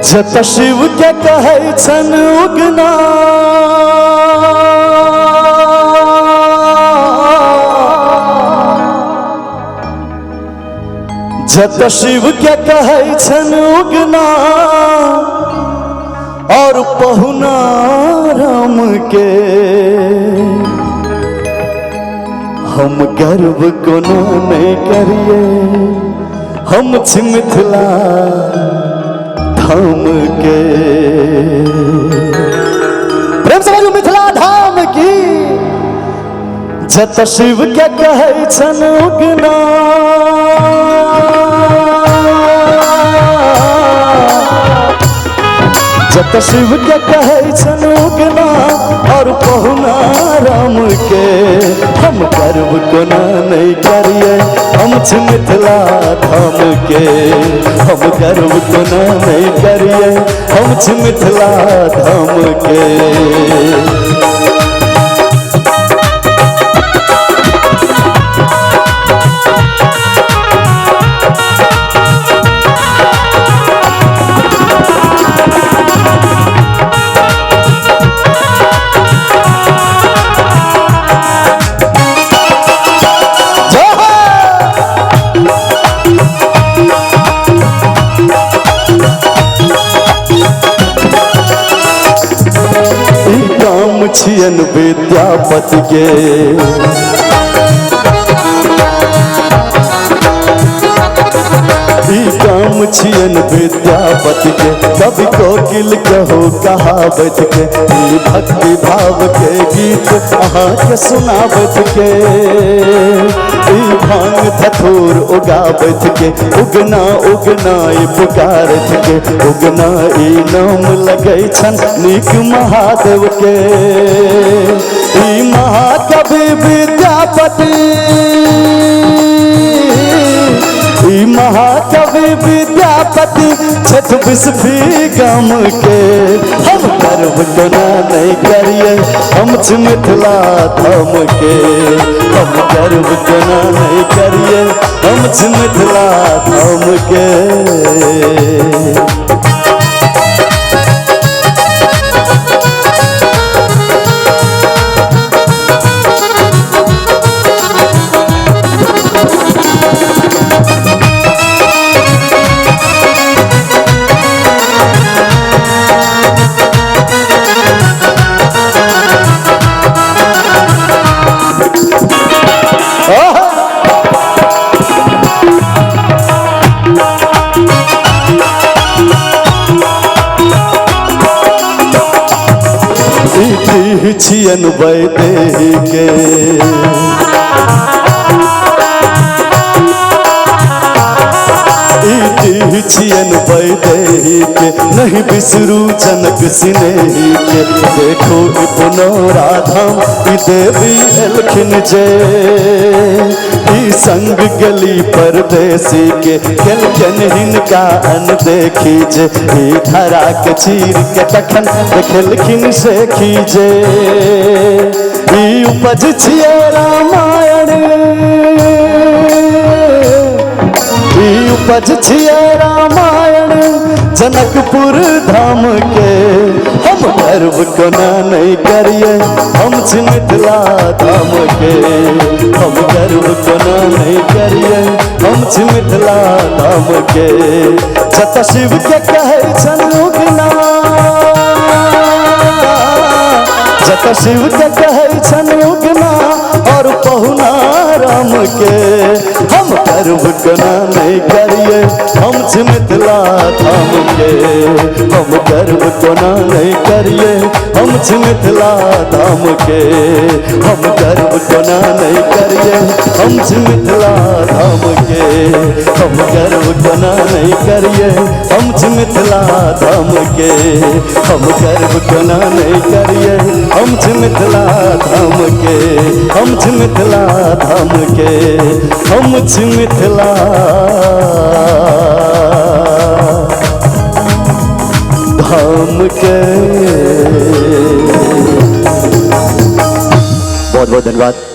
जत शिव के कहै छन उगना जत शिव के कहै छन उगना और पहुना राम के हम गर्व कोनो नहीं करिए हम छी मिथिला धाम के। प्रेम से बोलो मिथिला धाम की। जत शिव के कहै छन उगना जत शिव के कहै छन उगना और पहुना राम के हम गर्व कोना नहीं करिए हम छी मिथिला धाम के। हम गर्व कोना नहीं करिए हम छी मिथिला धाम के। छियन विद्यापति के काम छियन विद्यापति के कवि कोकिल कहो कहावत के भक्ति भाव के गीत अहाँ के सुनावत के भांग धतूर उगावत के उगना उगना पुकारत के उगना नाम लगे छन नीक महादेव के। महाकवि विद्यापति महाकवि विद्यापति छठ बिस्फी गम के हम गर्व कोना नहीं करिए हम छी मिथिला धाम के। हम गर्व कोना नहीं करिए हम छी मिथिला धाम के। छियन वैदेही के छियन वैदेही के नहीं बिसरू जनक सिनेही के। देखो पुनौरा धाम देवी एलखिन जे संग गली परदेसी के खेलखन हिनका अन देखी जे धरा के चीर के तखन खेलखिन से खीजे उपज छिए रामायण उपज छिए रामायण जनकपुर धाम के। हम गर्व कोना नहीं करिए हम छी मिथिला धाम के। हम गर्व कोना नहीं करिए हम छी मिथिला धाम के। जत शिव के कहै छन उगना जत शिव के कहै छन उगना और पहुना राम के हम गर्व कोना नहीं करिए हम छी मिथिला धाम के। हम गर्व कोना नहीं करिए हम छी मिथिला धाम के। हम गर्व कोना नहीं करिए हम छी मिथिला धाम के। हम गर्व कोना नहीं करिए हम छी मिथिला धाम के। हम गर्व कोना नहीं करिए हम छी मिथिला धाम के। हम छी मिथिला धाम के। हम छी मिथिला धाम के। बहुत बहुत धन्यवाद।